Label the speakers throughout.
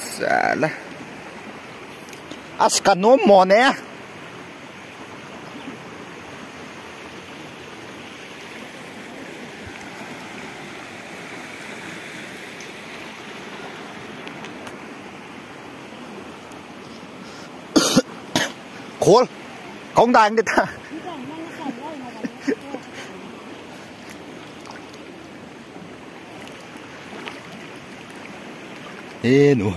Speaker 1: Salah. Askan no mo ne. Khol, không đánh được ta. Hê nu.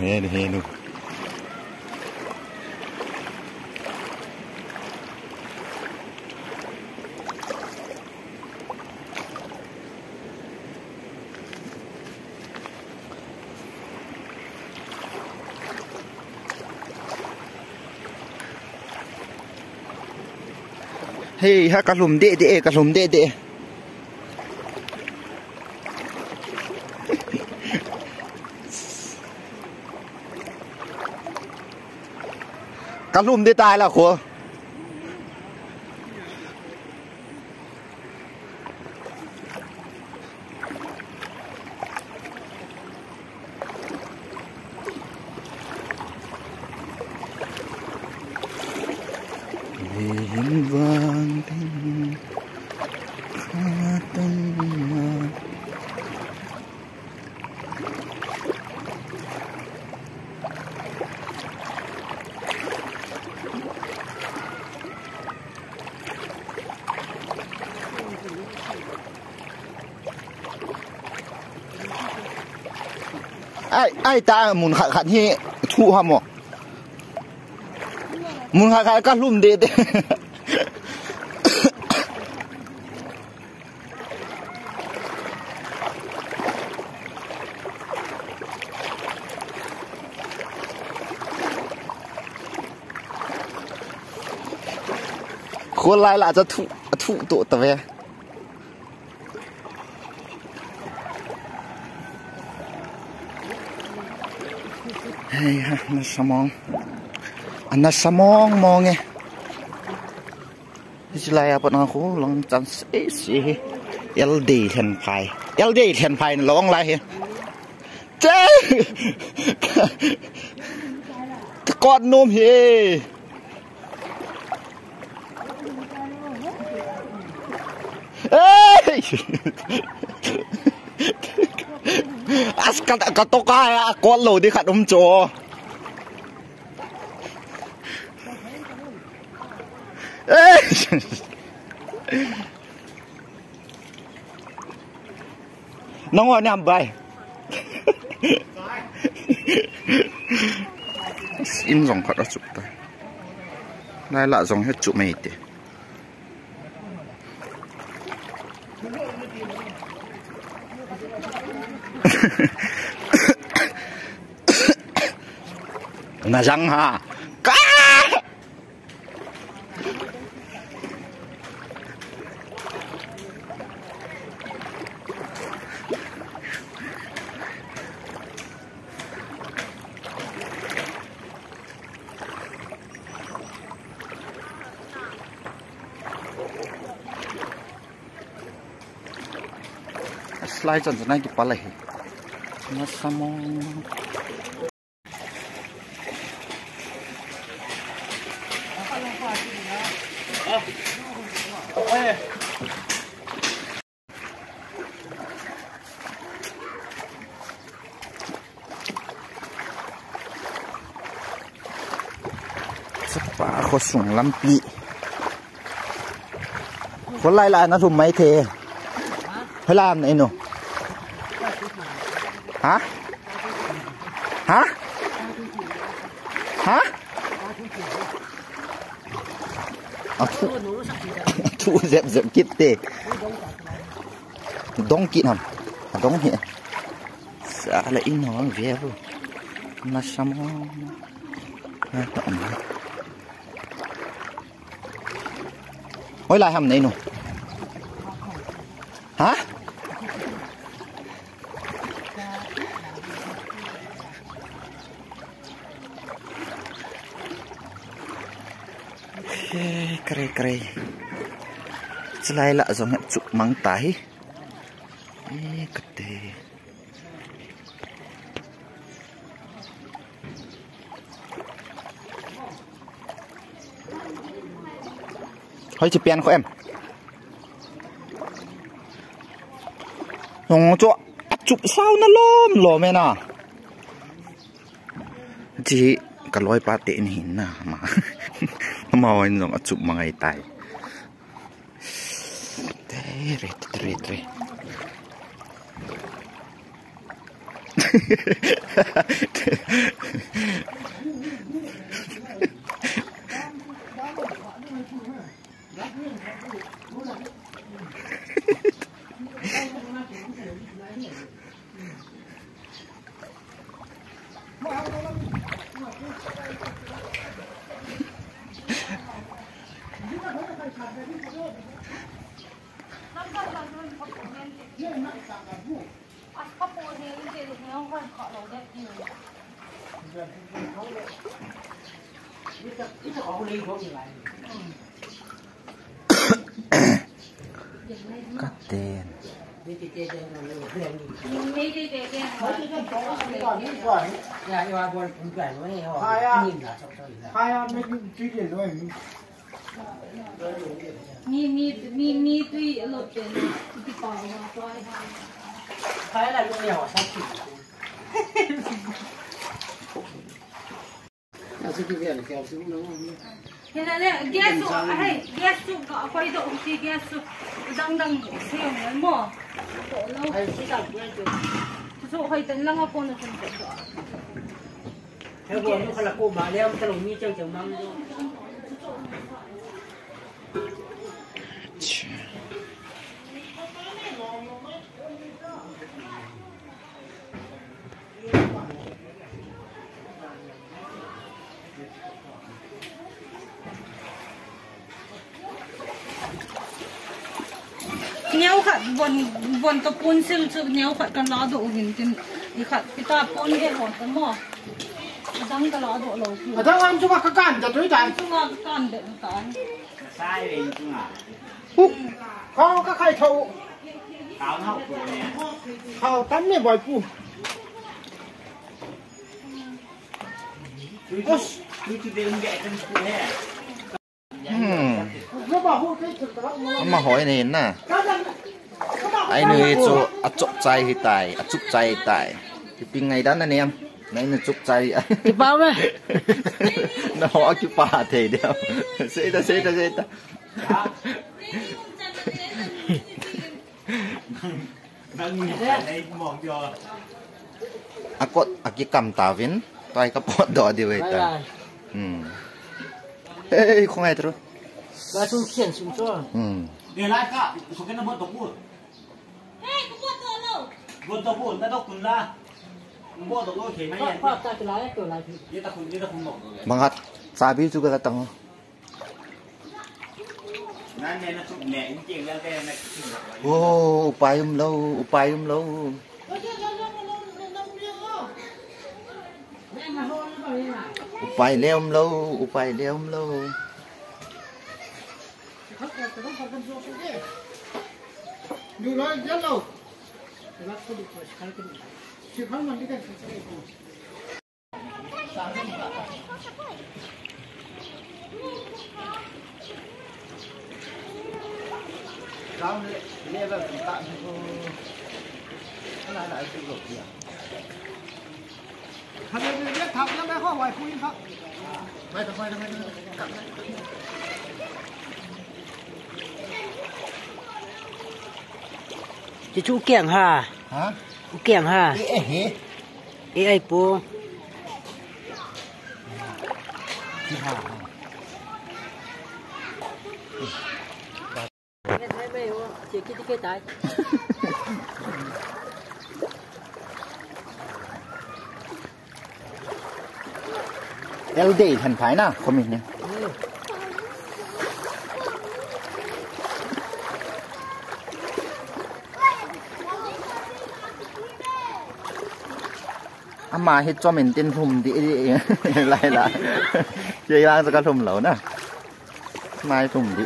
Speaker 1: Hei, ha kalum de. Kalum de tai la kho. Hiền vang tin khatan ma ai ta mun khat hi thu ha mo mun khat ka lum deคนไรล่ะจะทุตัวตะเวเฮ้ยฮะนัสมองอันนัสมองมองไงที่ไรอะปนเขาลองจันสิLD เทียนไฟ LD เทียนไฟลองไรเจ้ตะกอนนมเฮAskan tak katoka ya kol lo di kat umco. Nongol ni ambai. Im rong khat ra chụp ta. Lai la rong hết chụp mày ti. Nga răng ha cá slide chân này chụp lại nó samo Sapa ko sung lampi. Ko lai la na thum mai the. Halam na ino. Ha? Ha? Ha? Thu dẹp kít tê. Dong kít hầm. Dong hiện. Xã là in nó ghé vô. Mà sao mà Ôi lại hầm này nè. Hả? Kere. Selai lah zong cuk mang tai. Kete. hỏi chỉ pen của em nhung chỗ chụp sao nó lom mẹ nè chỉ cả lối ba tệ này nè mà mau anh dùng chụp mà ngày tài tre cắt tiền
Speaker 2: mi tuy lột tiền thì bỏ vào coi
Speaker 3: thấy là lúc nào sao chịu
Speaker 2: thế là gas sụp hay gas sụp có quay độ thì gas sụp đang xeo mới mỏ độ lâu số hay tính lăng con là không được
Speaker 3: theo vừa nó là cô bà leo cái lồng mi chơi chồng măng
Speaker 2: nhau khát vần tập pun sil sự nhau khátกันล้อđộหินtinอีขดพี่ตาปนเห็ดหอดกันหม้อดังกันล้อđộเราคือ
Speaker 3: ถ้าวันจุกก็กันจะด้วยใจ
Speaker 2: จุกกันเด็ดกัน
Speaker 4: ใช่เลยจริงอ่ะ
Speaker 3: ปุ๊บเขาก็ใครเขา
Speaker 4: ขาวเท่าตัวเนี่ย
Speaker 3: เขาตั้มเนี่ยบ่อยปุ๊บโอ้ย
Speaker 4: คือจุดเด่นแก่กันคือแท้
Speaker 3: เขาบอกพูดให้ถึงแล้ว
Speaker 1: mà hỏi này nè ai nơi chỗ chụp trái thì tài chụp trái tài thì pin ngày đó anh em này là chụp trái
Speaker 3: thì bao mẹ
Speaker 1: nó họ cái pa thế đeo sẽ ta
Speaker 4: đang nhìn thấy mong cho
Speaker 1: ako cái cầm tàu viên tay cái pot đó đi vậy ta ê không ai rồi
Speaker 3: là xuống khiển xuống cho
Speaker 4: เดี๋ยวไล่ก็สุกันน้ำมันตกพูด
Speaker 2: เฮ้ยกูปวดตัวแล้ว
Speaker 4: บนตกพูดแต่ต้องคุณละมันบ่ตกโลเข็มไหม
Speaker 3: พ่อ
Speaker 4: เนี่ย
Speaker 3: พ่อตาจะไล่ตัวไล่พี่
Speaker 4: นี่ตะคุณหมกเลย
Speaker 1: bangat sabi juga datang
Speaker 4: นั่นเนี่ยนะสุดแหน่จริงๆแล้วแกนะ
Speaker 1: oh upayum low upay leom low
Speaker 3: ดูเลยเยอะเลยแต่ว่าเขาดูตัวใช้กันชื่อเขามันที่กันใช้กันเราเนี่ยแบบต่างๆอะไรหลายสิ่งหลบเดียวทำไมเรียกทำแล้วไม่ข้อไหวคุยครับไม่ทำไมกลับจะชูเกี่ยงฮะเกี่ยงฮะเอ้ยปูที่ห้าไม่ว่าเสียคิดที่เคยตาย
Speaker 1: LD thành phải nè không mình nè mà hết cho mình tên thùng đi lại là chơi lang cho cái thùng lẩu nè mai thùng đi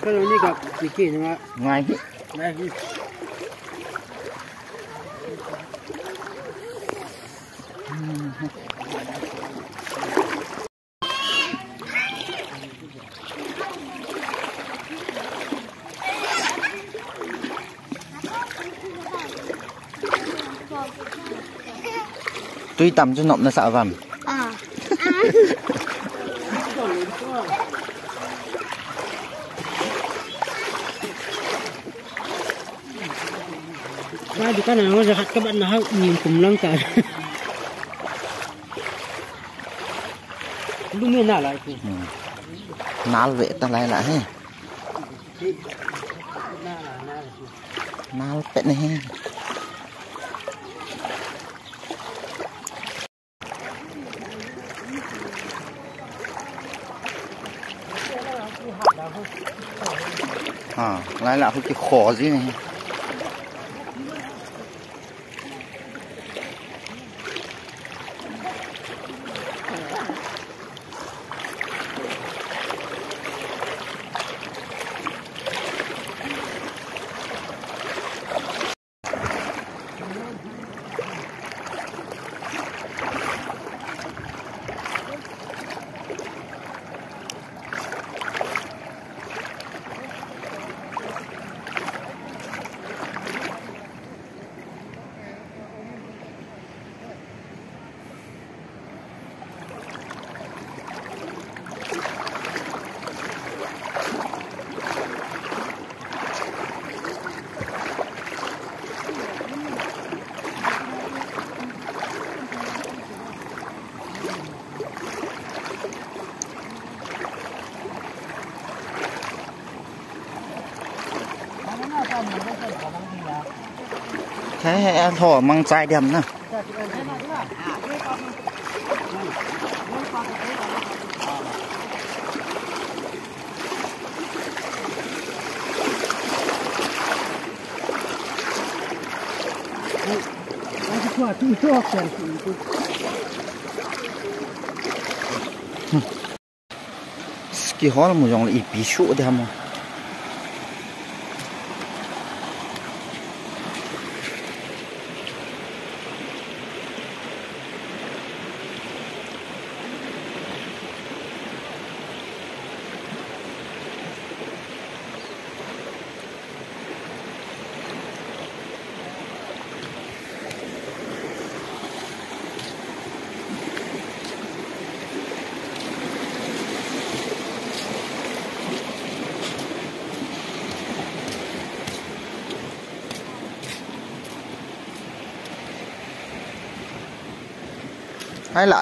Speaker 3: cái này gặp gì kia nữa
Speaker 1: ngay
Speaker 3: ngay
Speaker 1: Tuy tầm cho nộm nó sợ vằn.
Speaker 3: Cái thì cái nào nó ra các bạn nào nhìn cùng lắm cả. Lúc này nào lại
Speaker 1: Nál vệ ta lại lại he. Nál pet này he. Lại là cái khó gì này. Thế em thỏ măng chai đem nè. Cái hóa là một dòng là ít bí sụ đấy mà. Hay là